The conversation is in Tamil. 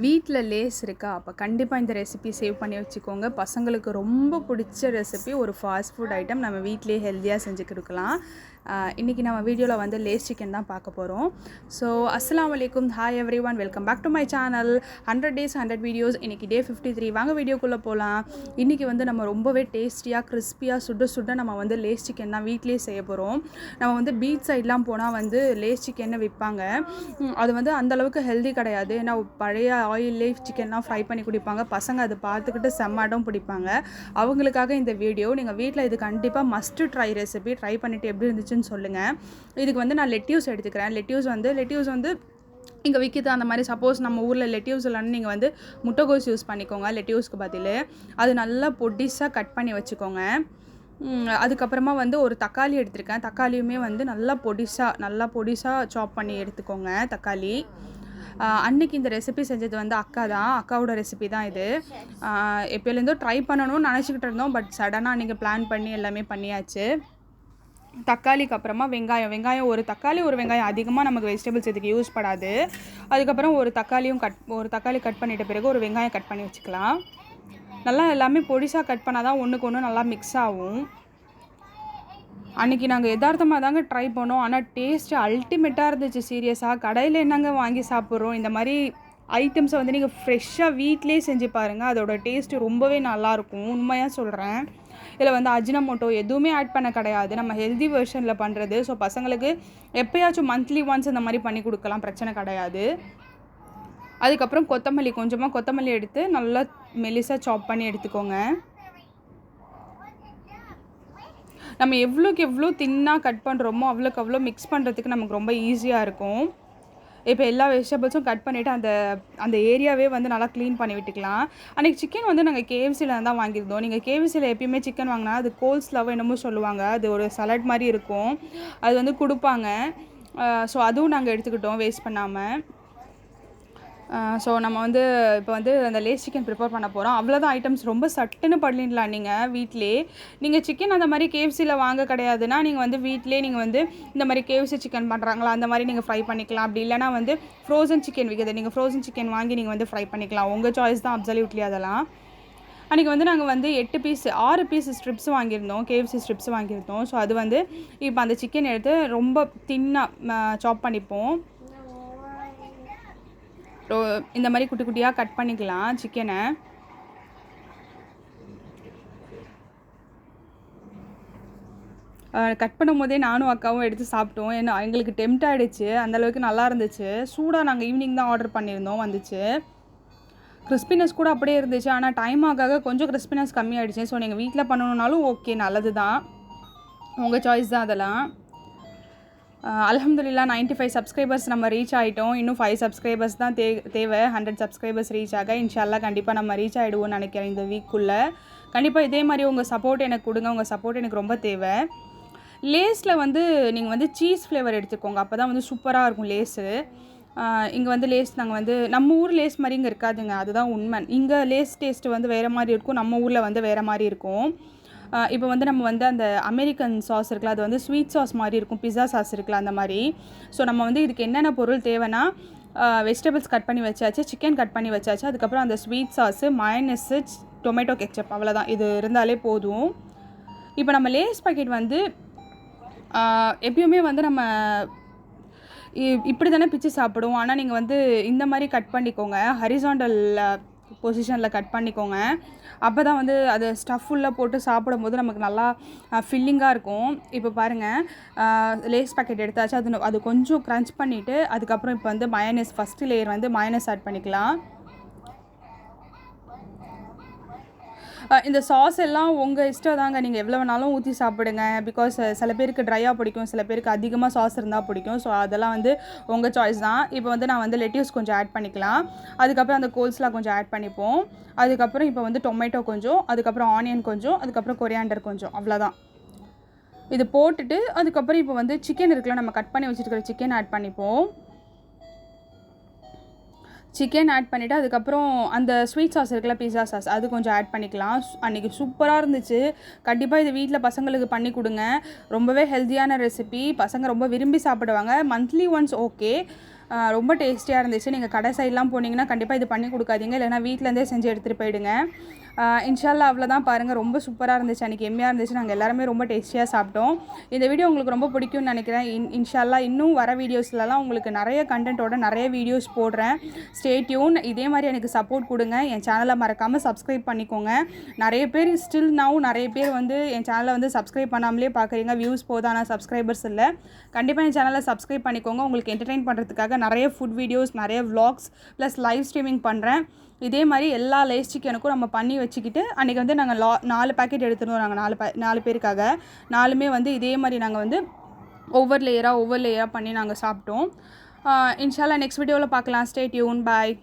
வீட்டில் லேஸ் இருக்கா? அப்போ கண்டிப்பாக இந்த ரெசிபி சேவ் பண்ணி வச்சுக்கோங்க. பசங்களுக்கு ரொம்ப பிடிச்ச ரெசிபி, ஒரு ஃபாஸ்ட் ஃபுட் ஐட்டம் நம்ம வீட்டிலேயே ஹெல்த்தியாக செஞ்சு கொடுக்கலாம். இன்றைக்கி நம்ம வீடியோவில் வந்து லேஸ் சிக்கன் தான் பார்க்க போகிறோம். ஸோ அஸ்ஸலாமு அலைக்கும், hi everyone, welcome back to my channel 100 days 100 videos. இன்றைக்கி டே 53. வாங்க வீடியோக்குள்ளே போகலாம். இன்றைக்கி வந்து நம்ம ரொம்பவே டேஸ்டியாக கிறிஸ்பியாக சுட நம்ம வந்து லேஸ் சிக்கன் தான் வீட்டிலேயே செய்ய போகிறோம். நம்ம வந்து பீச் சைட்லாம் போனால் வந்து லேஸ் சிக்கன்னு விற்பாங்க. அது வந்து அந்தளவுக்கு ஹெல்தி கிடையாது. ஏன்னா பழைய ஆயிலே சிக்கன்லாம் ஃப்ரை பண்ணி குடிப்பாங்க. பசங்க அதை பார்த்துக்கிட்டு செம்மாடம் பிடிப்பாங்க. அவங்களுக்காக இந்த வீடியோ. நீங்கள் வீட்டில் இது கண்டிப்பாக மஸ்ட்டு ட்ரை ரெசிபி. ட்ரை பண்ணிவிட்டு எப்படி இருந்துச்சுன்னு சொல்லுங்கள். இதுக்கு வந்து நான் லெட்யூஸ் எடுத்துக்கிறேன். லெட்யூஸ் வந்து இங்கே விற்கிது. அந்த மாதிரி சப்போஸ் நம்ம ஊரில் லெட்யூஸ் இல்லைன்னு நீங்கள் வந்து முட்டைகோஸ் யூஸ் பண்ணிக்கோங்க லெட்யூஸ்க்கு பதில். அது நல்லா பொடிசாக கட் பண்ணி வச்சுக்கோங்க. அதுக்கப்புறமா வந்து ஒரு தக்காளி எடுத்திருக்கேன். தக்காளியுமே வந்து நல்லா பொடிசாக சாப் பண்ணி எடுத்துக்கோங்க தக்காளி. அன்றைக்கி இந்த ரெசிபி செஞ்சது வந்து அக்காவோட ரெசிபி தான் இது. எப்போலேருந்தோ ட்ரை பண்ணணும்னு நினச்சிக்கிட்டு இருந்தோம். பட் சடனாக நீங்கள் பிளான் பண்ணி எல்லாமே பண்ணியாச்சு. தக்காளிக்கு அப்புறமா வெங்காயம் ஒரு தக்காளி ஒரு வெங்காயம், அதிகமாக நமக்கு வெஜிடபிள்ஸ் இதுக்கு யூஸ் படாது. அதுக்கப்புறம் ஒரு தக்காளி கட் பண்ணிட்ட பிறகு ஒரு வெங்காயம் கட் பண்ணி வச்சுக்கலாம். நல்லா எல்லாமே பொடிசாக கட் பண்ணால் தான் ஒன்றுக்கு ஒன்று நல்லா மிக்ஸ் ஆகும். அன்றைக்கி நாங்கள் யதார்த்தமாக தாங்க ட்ரை பண்ணோம். ஆனால் டேஸ்ட்டு அல்டிமேட்டாக இருந்துச்சு. சீரியஸாக கடையில் என்னங்க வாங்கி சாப்பிட்றோம். இந்த மாதிரி ஐட்டம்ஸை வந்து நீங்கள் ஃப்ரெஷ்ஷாக வீட்டிலே செஞ்சு பாருங்கள். அதோடய டேஸ்ட்டு ரொம்பவே நல்லாயிருக்கும். உண்மையாக சொல்கிறேன். இதில் வந்து அஜினமோட்டோ எதுவுமே ஆட் பண்ண கிடையாது. நம்ம ஹெல்தி வெர்ஷனில் பண்ணுறது. ஸோ பசங்களுக்கு எப்போயாச்சும் மந்த்லி ஒன்ஸ் இந்த மாதிரி பண்ணி கொடுக்கலாம், பிரச்சனை கிடையாது. அதுக்கப்புறம் கொஞ்சமாக கொத்தமல்லி எடுத்து நல்லா மெலிசாக சாப் பண்ணி எடுத்துக்கோங்க. நம்ம எவ்வளோக்கு எவ்வளோ தின்னாக கட் பண்ணுறோமோ அவ்வளோக்கு அவ்வளோ மிக்ஸ் பண்ணுறதுக்கு நமக்கு ரொம்ப ஈஸியாக இருக்கும். இப்போ எல்லா வெஜிடபிள்ஸும் கட் பண்ணிவிட்டு அந்த ஏரியாவே வந்து நல்லா க்ளீன் பண்ணி விட்டுக்கலாம். அன்றைக்கி சிக்கன் வந்து நாங்கள் கேஎஃப்சியில் தான் வாங்கியிருந்தோம். நீங்கள் கேஎஃப்சியில் எப்பயுமே சிக்கன் வாங்கினா அது கோல்ஸ்லாவோ என்னமோ சொல்லுவாங்க. அது ஒரு சலாட் மாதிரி இருக்கும். அது வந்து கொடுப்பாங்க. ஸோ அதுவும் நாங்கள் எடுத்துக்கிட்டோம் வேஸ்ட் பண்ணாமல். ஸோ நம்ம வந்து இப்போ வந்து அந்த லேஸ் சிக்கன் ப்ரிப்பேர் பண்ண போகிறோம். அவ்வளோதான் ஐட்டம்ஸ். ரொம்ப சட்டுன்னு பண்ணிடலாம் நீங்கள் வீட்டிலே. நீங்கள் சிக்கன் அந்த மாதிரி கேஎஃப்சியில் வாங்க கிடையாதுன்னா நீங்கள் வந்து வீட்டிலே நீங்கள் வந்து இந்த மாதிரி கேஎஃப்சி சிக்கன் பண்ணுறாங்களா அந்த மாதிரி நீங்கள் ஃப்ரை பண்ணிக்கலாம். அப்படி இல்லைனா வந்து ஃப்ரோசன் சிக்கன் விற்கிது. நீங்கள் ஃப்ரோசன் சிக்கன் வாங்கி நீங்கள் வந்து ஃப்ரை பண்ணிக்கலாம். உங்கள் சாய்ஸ் தான் அப்சல்யூட்லி அதெல்லாம். அன்றைக்கி வந்து நாங்கள் வந்து 6 பீஸ் ஸ்ட்ரிப்ஸ் வாங்கியிருந்தோம். கேஎஃப்சி ஸ்ட்ரிப்ஸ் வாங்கியிருந்தோம். ஸோ அது வந்து இப்போ அந்த சிக்கன் எடுத்து ரொம்ப தின்னாக சாப் பண்ணிப்போம். இந்த மாதிரி குட்டி குட்டியாக கட் பண்ணிக்கலாம் சிக்கனை. கட் பண்ணும் போதே நானும் அக்காவும் எடுத்து சாப்பிட்டோம். ஏன்னா எங்களுக்கு டெம்ட் ஆகிடுச்சு. அந்தளவுக்கு நல்லா இருந்துச்சு. சூடாக நாங்கள் ஈவினிங் தான் ஆர்டர் பண்ணியிருந்தோம், வந்துச்சு. கிறிஸ்பினஸ் கூட அப்படியே இருந்துச்சு. ஆனால் டைம் ஆக கொஞ்சம் கிறிஸ்பினஸ் கம்மியாகிடுச்சு. ஸோ நீங்கள் வீட்டில் பண்ணணுன்னாலும் ஓகே, நல்லது தான். உங்கள் சாய்ஸ் தான் அதெல்லாம். அல்ஹம்துலில்லாஹ் 95 சப்ஸ்கிரைபர்ஸ் நம்ம ரீச் ஆகிட்டோம். இன்னும் 5 சப்ஸ்கிரைபர்ஸ் தான் தேவை 100 சப்ஸ்கிரைபர்ஸ் ரீச் ஆக. இன்ஷால்லா கண்டிப்பாக நம்ம ரீச் ஆகிடுவோம்னு நினைக்கிறேன் இந்த வீக்குள்ளே. கண்டிப்பாக இதே மாதிரி உங்கள் சப்போர்ட் எனக்கு கொடுங்க. உங்கள் சப்போர்ட் எனக்கு ரொம்ப தேவை. லேஸில் வந்து நீங்கள் வந்து சீஸ் ஃப்ளேவர் எடுத்துக்கோங்க. அப்போ தான் வந்து சூப்பராக இருக்கும் லேஸு. இங்கே வந்து லேஸ் நாங்கள் வந்து நம்ம ஊர் லேஸ் மாதிரி இங்கே இருக்காதுங்க. அதுதான் உண்மை. இங்கே லேஸ் டேஸ்ட்டு வந்து வேறு மாதிரி இருக்கும். நம்ம ஊரில் வந்து வேறு மாதிரி இருக்கும். இப்போ வந்து நம்ம வந்து அந்த அமெரிக்கன் சாஸ் இருக்குல்ல, அது வந்து ஸ்வீட் சாஸ் மாதிரி இருக்கும். பிஸ்ஸா சாஸ் இருக்குல்ல, அந்த மாதிரி. ஸோ நம்ம வந்து இதுக்கு என்னென்ன பொருள் தேவைன்னா, வெஜிடபிள்ஸ் கட் பண்ணி வச்சாச்சு, சிக்கன் கட் பண்ணி வச்சாச்சு, அதுக்கப்புறம் அந்த sweet sauce, mayonnaise, tomato ketchup, அவ்வளோதான். இது இருந்தாலே போதும். இப்போ நம்ம லேஸ் பாக்கெட் வந்து எப்பயுமே வந்து நம்ம இப்படி தானே பிச்சு சாப்பிடுவோம். ஆனால் நீங்கள் வந்து இந்த மாதிரி கட் பண்ணிக்கோங்க. ஹரிசாண்டல் பொசிஷனில் கட் பண்ணிக்கோங்க. அப்போ தான் வந்து அது ஸ்டஃப் ஃபுல்லாக போட்டு சாப்பிடும்போது நமக்கு நல்லா ஃபில்லிங்காக இருக்கும். இப்போ பாருங்கள், லேஸ் பாக்கெட் எடுத்தாச்சு. அது கொஞ்சம் க்ரன்ச் பண்ணிவிட்டு அதுக்கப்புறம் இப்போ வந்து மயோனஸ், ஃபஸ்ட்டு லேயர் வந்து மயோனஸ் ஆட் பண்ணிக்கலாம். இந்த சாஸ் எல்லாம் உங்கள் இஷ்டம் தாங்க. நீங்கள் எவ்வளோ வேணாலும் ஊற்றி சாப்பிடுங்க. பிகாஸ் சில பேருக்கு ட்ரையாக பிடிக்கும், சில பேருக்கு அதிகமாக சாஸ் இருந்தால் பிடிக்கும். ஸோ அதெல்லாம் வந்து உங்கள் சாய்ஸ் தான். இப்போ வந்து நான் வந்து லெட்யூஸ் கொஞ்சம் ஆட் பண்ணிக்கலாம். அதுக்கப்புறம் அந்த கோல்ஸ்லாம் கொஞ்சம் ஆட் பண்ணிப்போம். அதுக்கப்புறம் இப்போ வந்து டொமேட்டோ கொஞ்சம், அதுக்கப்புறம் ஆனியன் கொஞ்சம், அதுக்கப்புறம் கொரியாண்டர் கொஞ்சம், அவ்வளோதான். இது போட்டுட்டு அதுக்கப்புறம் இப்போ வந்து சிக்கன் இருக்குல்ல, நம்ம கட் பண்ணி வச்சுருக்கிற சிக்கன் ஆட் பண்ணிப்போம். சிக்கன் ஆட் பண்ணிவிட்டு அதுக்கப்புறம் அந்த ஸ்வீட் சாஸ் இருக்குல்ல, பிஸ்ஸா சாஸ், அது கொஞ்சம் ஆட் பண்ணிக்கலாம். அன்றைக்கி சூப்பராக இருந்துச்சு. கண்டிப்பாக இது வீட்டில் பசங்களுக்கு பண்ணி கொடுங்க. ரொம்பவே ஹெல்த்தியான ரெசிபி. பசங்க ரொம்ப விரும்பி சாப்பிடுவாங்க. Monthly once okay. ரொம்ப டேஸ்டியாக இருந்துச்சு. நீங்கள் கடை சைட்லாம் போனீங்கன்னா கண்டிப்பாக இது பண்ணி கொடுக்காதீங்க, இல்லைனா வீட்டிலேருந்தே செஞ்சு எடுத்துகிட்டு போயிடுங்க. இன்ஷால்லா அவ்வளோதான் பாருங்கள், ரொம்ப சூப்பராக இருந்துச்சு, அன்றைக்கி எம்மையாக இருந்துச்சு. நாங்கள் எல்லாருமே ரொம்ப டேஸ்டியாக சாப்பிட்டோம். இந்த வீடியோ உங்களுக்கு ரொம்ப பிடிக்கும்னு நினைக்கிறேன். இன்ஷால்லா இன்னும் வர வீடியோஸ்லலாம் உங்களுக்கு நிறைய கண்டென்ட்டோட நிறைய வீடியோஸ் போடுறேன். Stay tune. இதே மாதிரி எனக்கு சப்போர்ட் கொடுங்க. என் சேனலை மறக்காமல் சப்ஸ்கிரைப் பண்ணிக்கோங்க. நிறைய பேர் ஸ்டில் நிறைய பேர் வந்து என் சேனலை வந்து சப்ஸ்கிரைப் பண்ணாமலே பார்க்குறீங்க. வியூஸ் போதும், ஆனால் சப்ஸ்கிரைபர்ஸ் இல்லை. கண்டிப்பாக என் சேனலை சப்ஸ்கிரைப் பண்ணிக்கோங்க. உங்களுக்கு என்டர்டெயின் பண்ணுறதுக்காக நிறைய ஃபுட் வீடியோஸ், நிறைய vlogs ப்ளஸ் லைவ் ஸ்ட்ரீமிங் பண்ணுறேன். இதே மாதிரி எல்லா லேஸ் சிக்கனுக்கும் நம்ம பண்ணி வச்சுக்கிட்டு, அன்றைக்கி வந்து நாங்கள் 4 பேக்கெட் எடுத்துருந்தோம். நாங்கள் 4 பேருக்காக 4மே வந்து இதே மாதிரி நாங்கள் வந்து ஒவ்வொரு லேயராக பண்ணி நாங்கள் சாப்பிட்டோம். இன்ஷால்லா நெக்ஸ்ட் வீடியோவில் பார்க்கலாம். Stay tuned. பாய்.